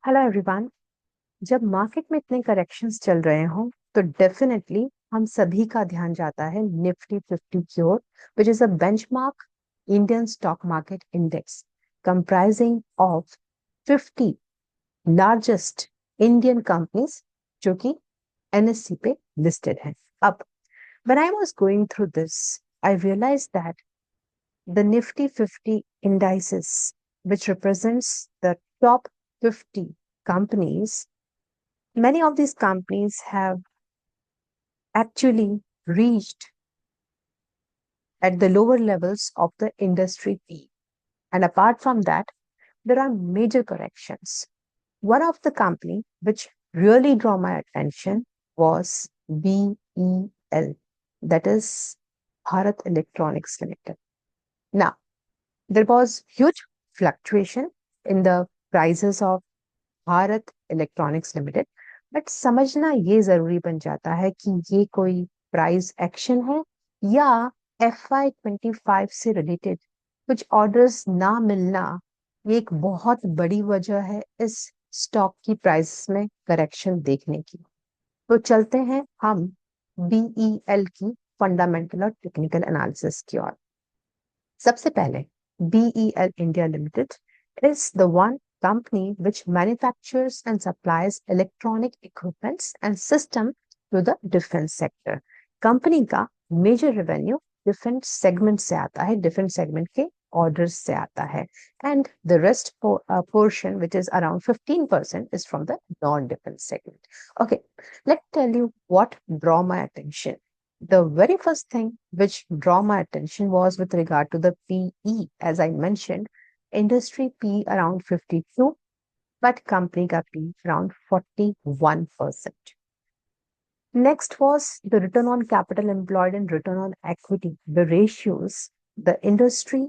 Hello everyone. जब market में इतने करेक्शंस चल रहे हों तो डेफिनेटली हम सभी का ध्यान जाता है निफ्टी 50 की ओर, which is a benchmark Indian stock market index comprising of 50 largest Indian companies जो कि एनएससी पे लिस्टेड हैं। अब when I was going through this, I realise that the Nifty 50 indices, which represents the top 50 companies. Many of these companies have actually reached at the lower levels of the industry P. And apart from that, there are major corrections. One of the company which really drew my attention was BEL, that is Bharat Electronics Limited. Now, there was huge fluctuation in the prices of Bharat electronics limited, but समझना ये जरूरी बन जाता है कि ये कोई price action है या FY 25 से रिलेटेड कुछ ऑर्डर्स ना मिलना। ये एक बहुत बड़ी वजह है इस स्टॉक की प्राइस में करेक्शन देखने की। तो चलते हैं हम बीईएल की फंडामेंटल और टेक्निकल एनालिसिस की ओर। सबसे पहले BEL India Limited is the one company which manufactures and supplies electronic equipments and system to the defense sector. Company का मेजर रेवेन्यू डिफेंस सेगमेंट से आता है, डिफेंस सेगमेंट के ऑर्डर्स से आता है, and the rest portion which is around 15% is from the non-defense segment. Okay, let me tell you what draw my attention. The very first thing which draw my attention was with regard to the PE. As I mentioned, industry P around 52, but company ka P around 41%. Next was the return on capital employed and return on equity. The ratios, the industry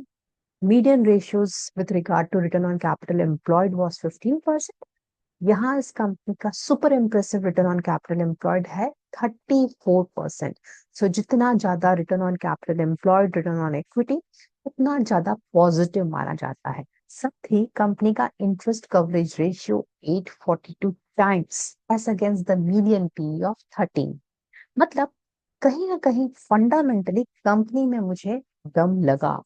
median ratios with regard to return on capital employed was 15%. यहाँ इस company का super impressive return on capital employed है 34%. So जितना ज्यादा return on capital employed, return on equity, उतना ज्यादा positive माना जाता है। साथ ही कंपनी का interest coverage ratio 842 times as against the median P of 13। मतलब कहीं ना कहीं फंडामेंटली कंपनी में मुझे दम लगा,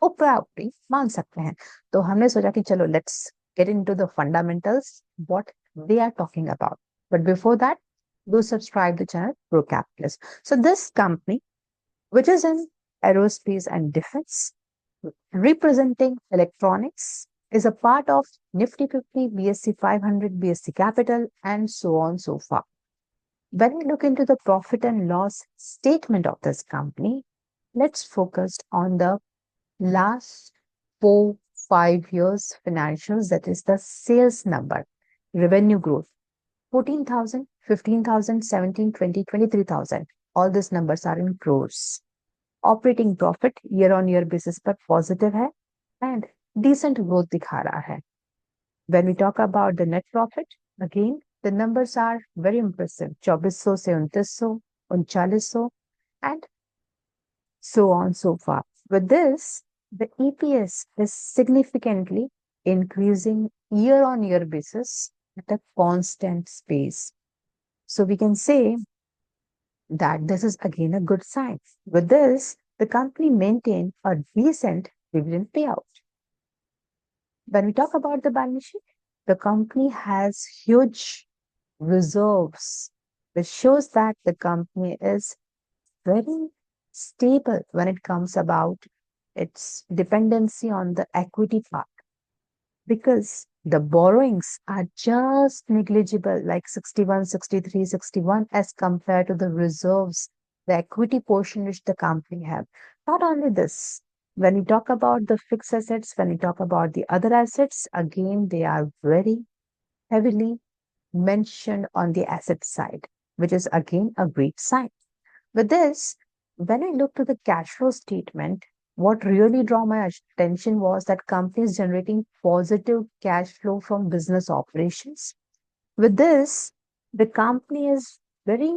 वो प्रायोरिटी मान सकते हैं। तो हमने सोचा कि चलो let's get into the fundamentals, what they are talking about. But before that, do subscribe the channel Procapitalist. So this company, which is in aerospace and defense, representing electronics, is a part of Nifty 50, BSC 500, BSC Capital, and so on so far. When we look into the profit and loss statement of this company, let's focus on the last 4-5 years financials, that is the sales number, revenue growth 14,000, 15,000, 17, 20, 23,000. All these numbers are in crores. Operating profit year on year basis पर positive है and decent growth दिखा रहा है. When we talk about the net profit, again the numbers are very impressive, 2400 से 2900, 3900, and so on so far. With this, the EPS is significantly increasing year on year basis at a constant pace. So we can say that this is again a good sign. With this, the company maintained a decent dividend payout. When we talk about the balance sheet, the company has huge reserves, which shows that the company is very stable when it comes about its dependency on the equity part, because the borrowings are just negligible, like 61, 63, 61, as compared to the reserves, the equity portion which the company have. Not only this, when we talk about the fixed assets, when we talk about the other assets, again, they are very heavily mentioned on the asset side, which is again a great sign. With this, when I look to the cash flow statement, what really drew my attention was that company is generating positive cash flow from business operations. With this, the company is very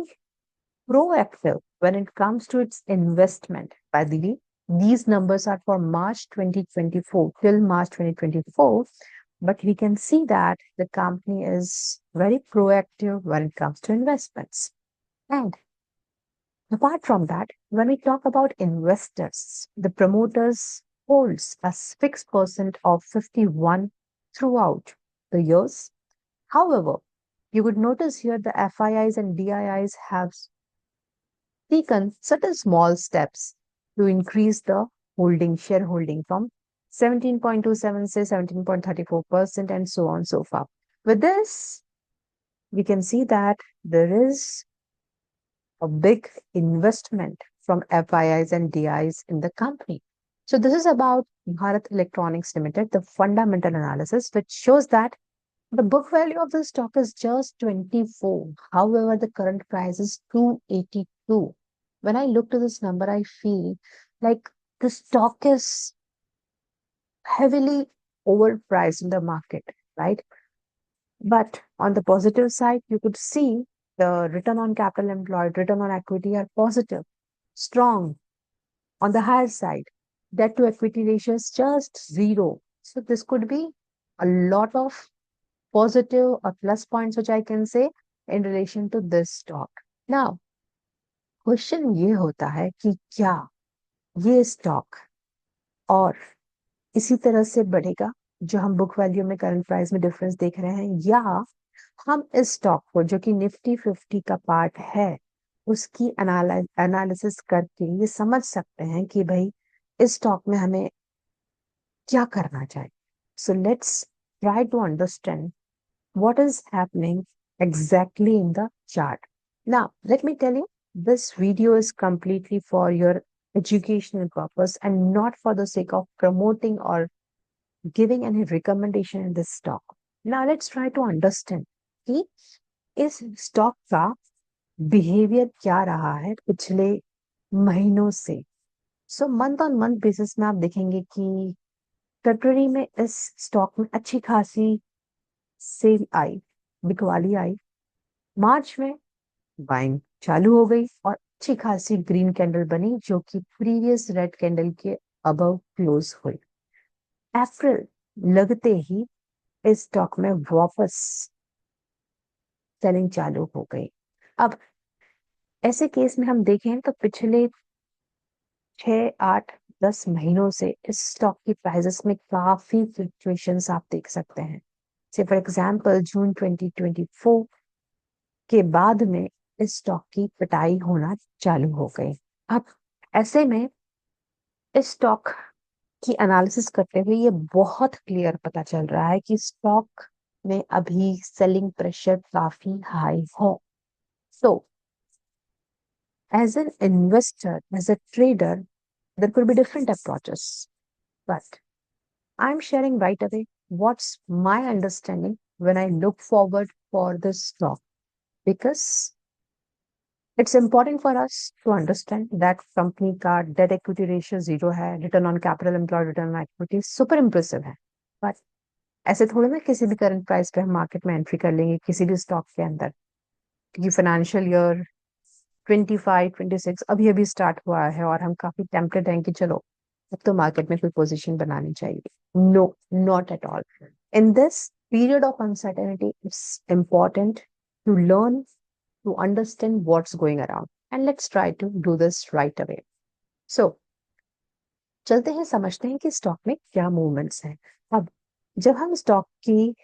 proactive when it comes to its investment. By the way, these numbers are for March 2024 till March 2024. but we can see that the company is very proactive when it comes to investments. And apart from that, when we talk about investors, the promoters holds a fixed percent of 51 throughout the years. However, you would notice here the FIIs and DIIs have taken certain small steps to increase the shareholding from 17.27 say 17.34% and so on and so forth. With this, we can see that there is a big investment from FIIs and DIs in the company. So this is about Bharat Electronics Limited, the fundamental analysis, which shows that the book value of the stock is just 24. However, the current price is 282. When I look to this number, I feel like the stock is heavily overpriced in the market, right? But on the positive side, you could see the return on capital employed, return on equity are positive, strong. On the higher side, debt to equity ratio is just zero. So this could be a lot of positive or plus points which I can say in relation to this stock. Now, question ये होता है कि क्या ये stock और इसी तरह से बढ़ेगा जो हम बुक वैल्यू में करंट प्राइस में डिफरेंस देख रहे हैं, या हम इस स्टॉक को जो कि निफ्टी 50 का पार्ट है उसकी एनालिसिस करके ये समझ सकते हैं कि भाई इस स्टॉक में हमें क्या करना चाहिए. So let's try to understand what is happening exactly in the chart. Now, let me tell you, this video is completely for your educational purpose and not for the sake of promoting or giving any recommendation in this stock. Now, let's try to understand कि इस stock का behaviour क्या रहा है पिछले महीनों से. सो month on month basis में आप देखेंगे कि फरवरी में इस स्टॉक में अच्छी खासी सेल आई, बिकवाली आई. मार्च में बाइंग चालू हो गई और अच्छी खासी ग्रीन कैंडल बनी जो कि प्रीवियस रेड कैंडल के अबव क्लोज हुई. अप्रैल लगते ही इस स्टॉक में वापस सेलिंग चालू हो गई. अब ऐसे केस में हम देखें तो पिछले 6 8 10 महीनों से इस स्टॉक की प्राइसेस में काफी फ्लक्चुएशंस आप देख सकते हैं. से फॉर एग्जांपल जून 2024 के बाद में इस स्टॉक की पिटाई होना चालू हो गई. अब ऐसे में इस स्टॉक की एनालिसिस करते हुए ये बहुत क्लियर पता चल रहा है कि स्टॉक में अभी सेलिंग प्रेशर काफी हाई है. So as an investor, as a trader, there could be different approaches, but I'm sharing right away what's my understanding when I look forward for this stock, because it's important for us to understand that company का debt equity ratio 0 है, return on capital employed, return on equity super impressive है. But ऐसे थोड़ी ना किसी भी current price पे हम मार्केट में एंट्री कर लेंगे किसी भी स्टॉक के अंदर, क्योंकि फाइनेंशियल ईयर 25 26 अभी अभी स्टार्ट हुआ है और हम काफी टेम्पटेड हैं कि चलो अब तो मार्केट में कोई पोजीशन बनानी चाहिए. No, not at all. In this period of uncertainty it's important to learn, to understand what's going around, and let's try to do this right away. So चलते हैं, समझते हैं कि स्टॉक में क्या मूवमेंट्स हैं. अब जब हम स्टॉक की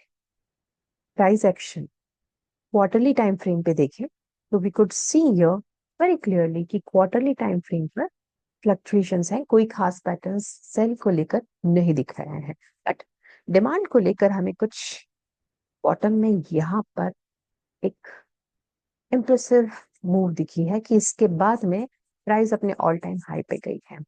price action quarterly time frame पे देखें तो we could see here very clearly कि क्वार्टरली टाइम फ्रेम पर फ्लक्चुएशंस हैं, कोई खास पैटर्न सेल को लेकर नहीं दिख रहे हैं. बट डिमांड को लेकर हमें कुछ बॉटम में यहाँ पर एक इम्प्रेसिव मूव दिखी है कि इसके बाद में प्राइस अपने ऑल टाइम हाई पे गई है.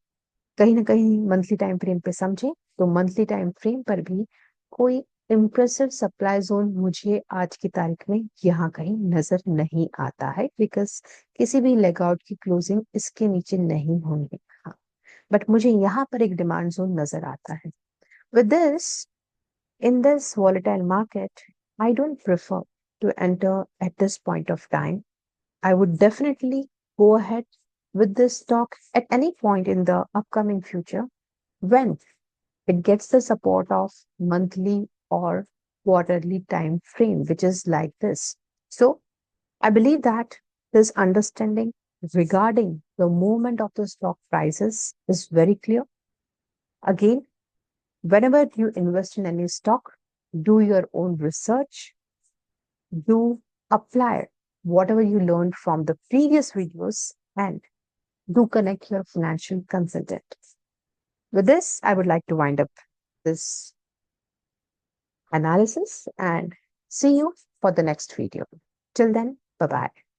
कहीं ना कहीं मंथली टाइम फ्रेम पे समझे तो मंथली टाइम फ्रेम पर भी कोई इम्प्रेसिव सप्लाई जोन मुझे आज की तारीख में यहाँ कहीं नजर नहीं आता है, बिकॉज किसी भी लेग आउट की क्लोजिंग इसके नीचे नहीं होंगे. हाँ, बट मुझे यहाँ पर एक डिमांड जोन नजर आता है. With this, in this volatile market, I don't prefer to enter at this point of time. I would definitely go ahead with this stock at any point in the upcoming future when it gets the support of monthly or quarterly time frame, which is like this. So I believe that this understanding regarding the movement of the stock prices is very clear. Again, whenever you invest in any stock, do your own research, do apply whatever you learned from the previous videos, and do connect your financial consultant. With this, I would like to wind up this analysis and see you for the next video. Till then, bye bye.